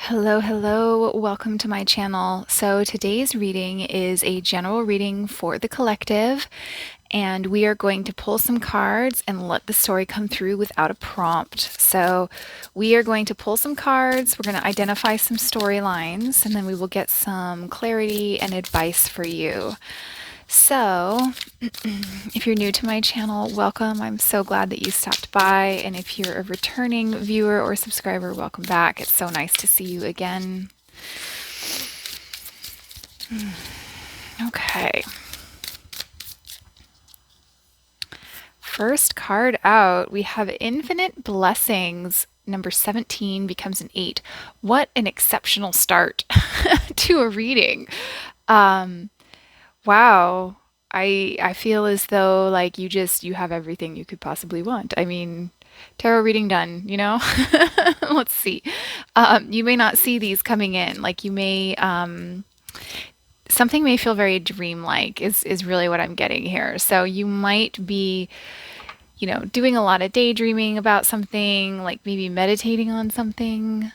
Hello, hello. Welcome to my channel. So today's reading is a general reading for the collective, and we are going to pull some cards and let the story come through without a prompt. So we are going to pull some cards, we're going to identify some storylines, and then we will get some clarity and advice for you. So, if you're new to my channel, welcome. I'm so glad that you stopped by. And if you're a returning viewer or subscriber, welcome back. It's so nice to see you again. Okay. First card out, we have Infinite Blessings. Number 17 becomes an 8. What an exceptional start to a reading. Wow. I feel as though like you have everything you could possibly want. I mean, tarot reading done, you know? Let's see. You may not see these coming in. Like you may something may feel very dreamlike is really what I'm getting here. So you might be, doing a lot of daydreaming about something, like maybe meditating on something.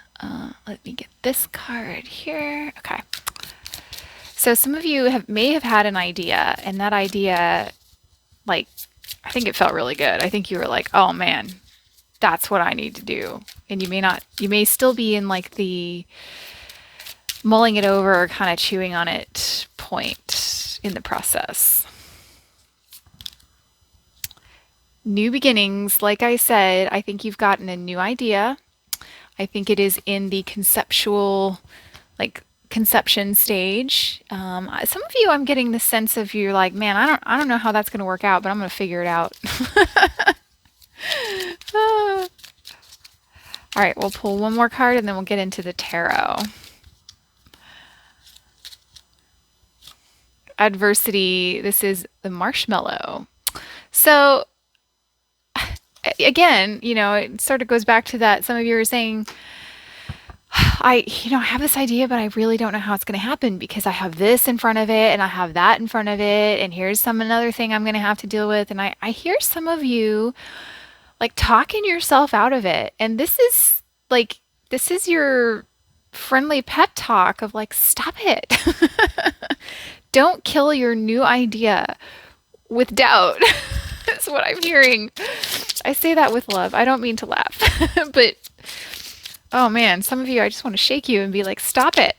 Let me get this card here. Okay. So some of you may have had an idea, and that idea, like, I think it felt really good. I think you were like, oh man, that's what I need to do. And you may still be in like the mulling it over or kind of chewing on it point in the process. New beginnings, like I said, I think you've gotten a new idea. I think it is in the conceptual, like, conception stage. Some of you, I'm getting the sense of you're like, man, I don't know how that's going to work out, but I'm going to figure it out. All right, we'll pull one more card and then we'll get into the tarot. Adversity. This is the marshmallow. So again, it sort of goes back to that. Some of you are saying, I have this idea, but I really don't know how it's going to happen because I have this in front of it and I have that in front of it. And here's another thing I'm going to have to deal with. And I hear some of you like talking yourself out of it. And this is your friendly pep talk of like, stop it. Don't kill your new idea with doubt. That's what I'm hearing. I say that with love. I don't mean to laugh, but oh man, some of you, I just want to shake you and be like, stop it.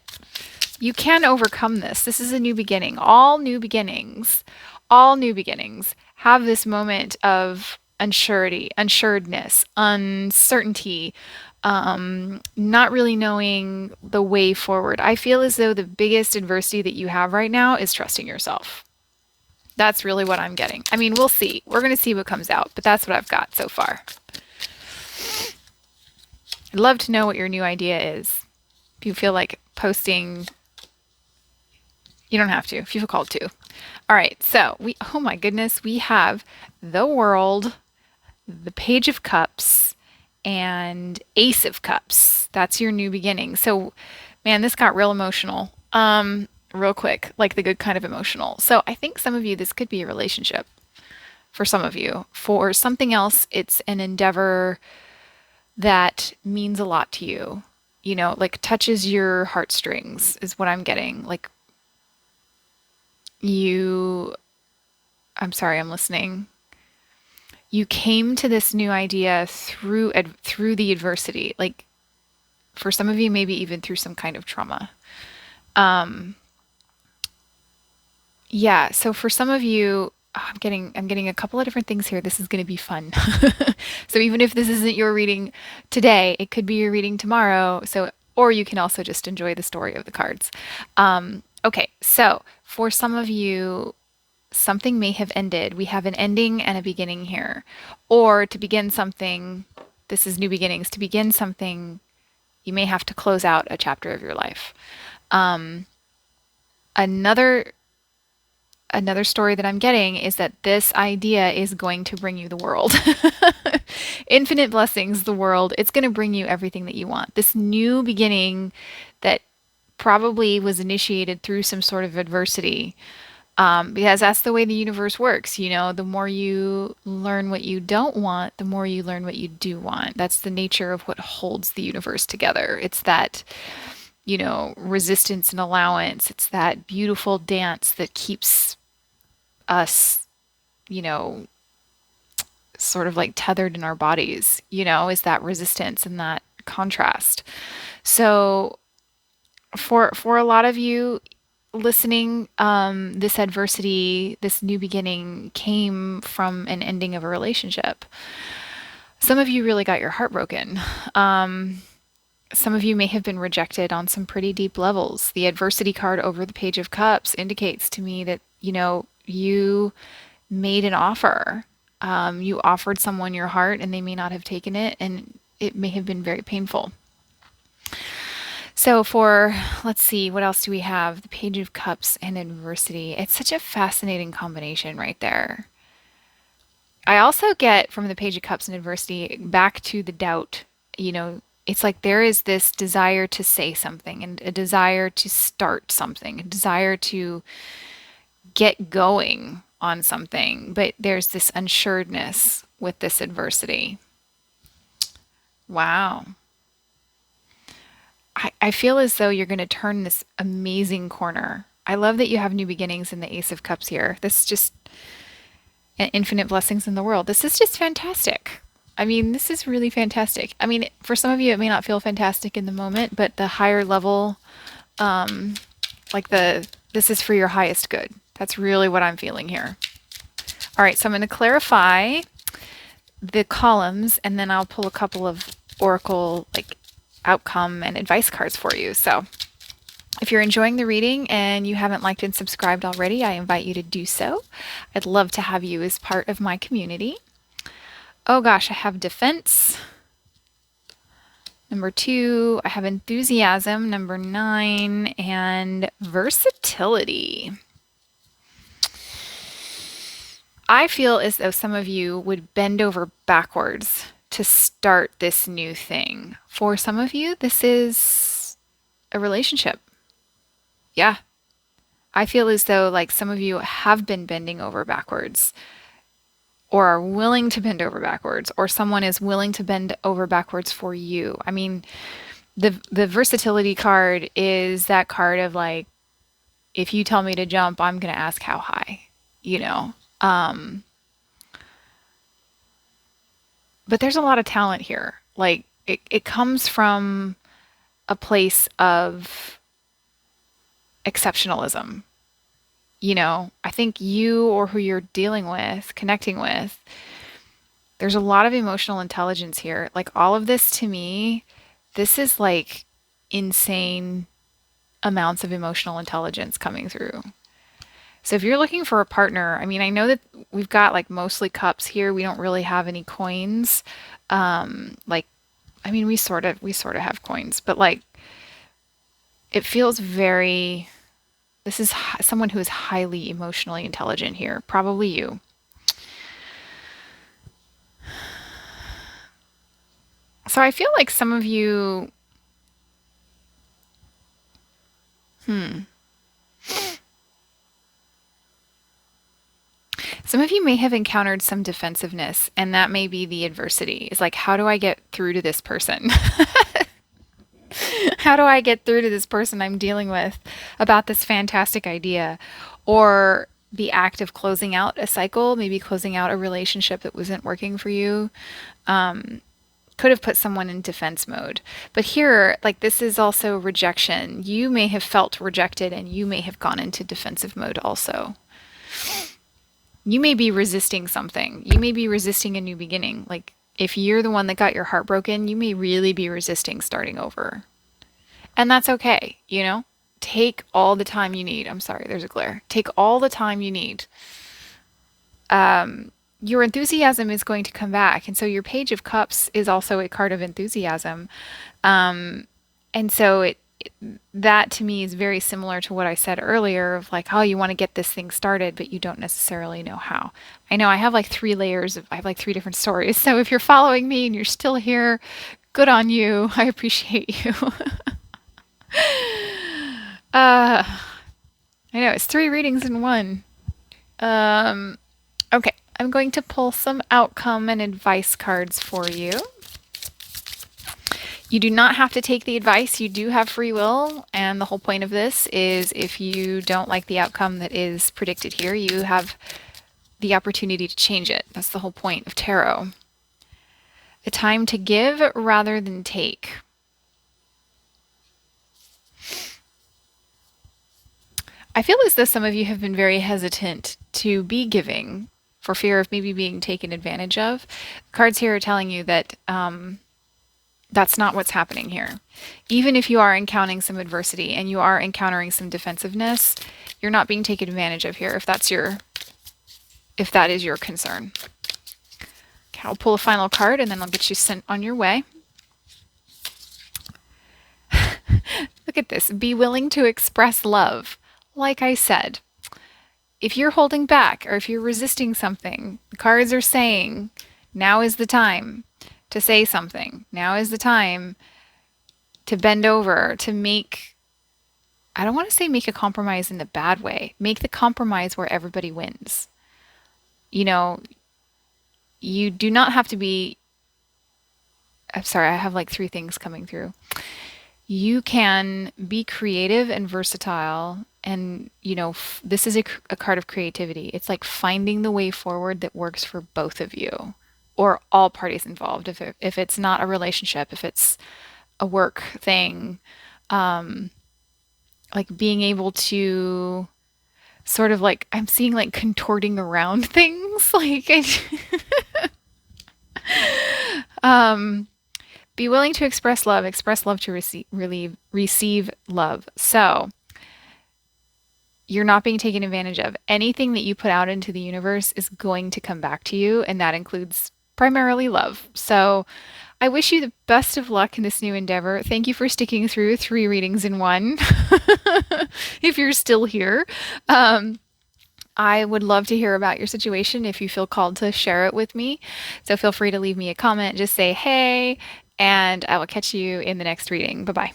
You can overcome this. This is a new beginning. All new beginnings have this moment of unsuredness, uncertainty, not really knowing the way forward. I feel as though the biggest adversity that you have right now is trusting yourself. That's really what I'm getting. I mean, we'll see. We're going to see what comes out, but that's what I've got so far. I'd love to know what your new idea is. If you feel like posting, you don't have to, if you feel called to. All right, so oh my goodness, we have the World, the Page of Cups, and Ace of Cups. That's your new beginning. So, man, this got real emotional. Real quick, like the good kind of emotional. So I think some of you, this could be a relationship. For some of you. For something else, it's an endeavor that means a lot to you, like touches your heartstrings is what I'm getting. Like I'm sorry, I'm listening. You came to this new idea through the adversity. Like for some of you, maybe even through some kind of trauma. Yeah. So for some of you, I'm getting a couple of different things here. This is going to be fun. So even if this isn't your reading today, it could be your reading tomorrow. Or you can also just enjoy the story of the cards. Okay, so for some of you, something may have ended. We have an ending and a beginning here. Or to begin something, this is new beginnings. To begin something, you may have to close out a chapter of your life. Another story that I'm getting is that this idea is going to bring you the world. Infinite blessings, the world. It's going to bring you everything that you want. This new beginning that probably was initiated through some sort of adversity. Because that's the way the universe works. The more you learn what you don't want, the more you learn what you do want. That's the nature of what holds the universe together. It's that, resistance and allowance. It's that beautiful dance that keeps us, you know, sort of like tethered in our bodies, is that resistance and that contrast. So for a lot of you listening, this adversity, this new beginning came from an ending of a relationship. Some of you really got your heart broken. Some of you may have been rejected on some pretty deep levels. The adversity card over the Page of Cups indicates to me that, you made an offer. You offered someone your heart and they may not have taken it, and it may have been very painful. So let's see, what else do we have? The Page of Cups and adversity. It's such a fascinating combination right there. I also get from the Page of Cups and adversity back to the doubt. It's like there is this desire to say something and a desire to start something, a desire to get going on something, but there's this unsureness with this adversity. Wow. I feel as though you're going to turn this amazing corner. I love that you have new beginnings in the Ace of Cups here. This is just infinite blessings in the world. This is just fantastic. I mean, this is really fantastic. I mean, for some of you, it may not feel fantastic in the moment, but the higher level, this is for your highest good. That's really what I'm feeling here. All right, so I'm going to clarify the columns, and then I'll pull a couple of oracle, outcome and advice cards for you. So if you're enjoying the reading and you haven't liked and subscribed already, I invite you to do so. I'd love to have you as part of my community. Oh gosh, I have defense. Number 2, I have enthusiasm. Number 9, and versatility. I feel as though some of you would bend over backwards to start this new thing. For some of you, this is a relationship. Yeah. I feel as though some of you have been bending over backwards or are willing to bend over backwards, or someone is willing to bend over backwards for you. I mean, the versatility card is that card of if you tell me to jump, I'm going to ask how high, But there's a lot of talent here. It comes from a place of exceptionalism. I think you or who you're dealing with, connecting with, there's a lot of emotional intelligence here. All of this to me, this is insane amounts of emotional intelligence coming through. So if you're looking for a partner, I mean, I know that we've got mostly cups here. We don't really have any coins. We sort of have coins, but it feels very, this is someone who is highly emotionally intelligent here. Probably you. So I feel like some of you, some of you may have encountered some defensiveness, and that may be the adversity. It's how do I get through to this person? How do I get through to this person I'm dealing with about this fantastic idea? Or the act of closing out a cycle, maybe closing out a relationship that wasn't working for you, could have put someone in defense mode. But here, this is also rejection. You may have felt rejected and you may have gone into defensive mode also. You may be resisting something. You may be resisting a new beginning. If you're the one that got your heart broken, you may really be resisting starting over. And that's okay, Take all the time you need. I'm sorry, there's a glare. Take all the time you need. Your enthusiasm is going to come back. And so your Page of Cups is also a card of enthusiasm. And so that to me is very similar to what I said earlier of oh, you want to get this thing started, but you don't necessarily know how. I know I have 3 layers I have 3 different stories. So if you're following me and you're still here, good on you. I appreciate you. I know it's 3 readings in one. Um, okay, I'm going to pull some outcome and advice cards for you. You do not have to take the advice. You do have free will. And the whole point of this is if you don't like the outcome that is predicted here, you have the opportunity to change it. That's the whole point of tarot. A time to give rather than take. I feel as though some of you have been very hesitant to be giving for fear of maybe being taken advantage of. The cards here are telling you that that's not what's happening here. Even if you are encountering some adversity and you are encountering some defensiveness, you're not being taken advantage of here if that is your concern. Okay, I'll pull a final card and then I'll get you sent on your way. Look at this. Be willing to express love. Like I said, if you're holding back or if you're resisting something, the cards are saying now is the time to say something. Now is the time to bend over, to make, I don't want to say make a compromise in the bad way, make the compromise where everybody wins. You know, you do not have to be, I'm sorry, I have like 3 things coming through. You can be creative and versatile. And, you know, this is a card of creativity. It's like finding the way forward that works for both of you or all parties involved. If it's not a relationship, if it's a work thing, like being able to sort of like, I'm seeing like contorting around things. Like, be willing to express love to receive love. So, you're not being taken advantage of. Anything that you put out into the universe is going to come back to you, and that includes primarily love. So I wish you the best of luck in this new endeavor. Thank you for sticking through 3 readings in one. If you're still here, I would love to hear about your situation if you feel called to share it with me. So feel free to leave me a comment, just say hey, and I will catch you in the next reading. Bye-bye.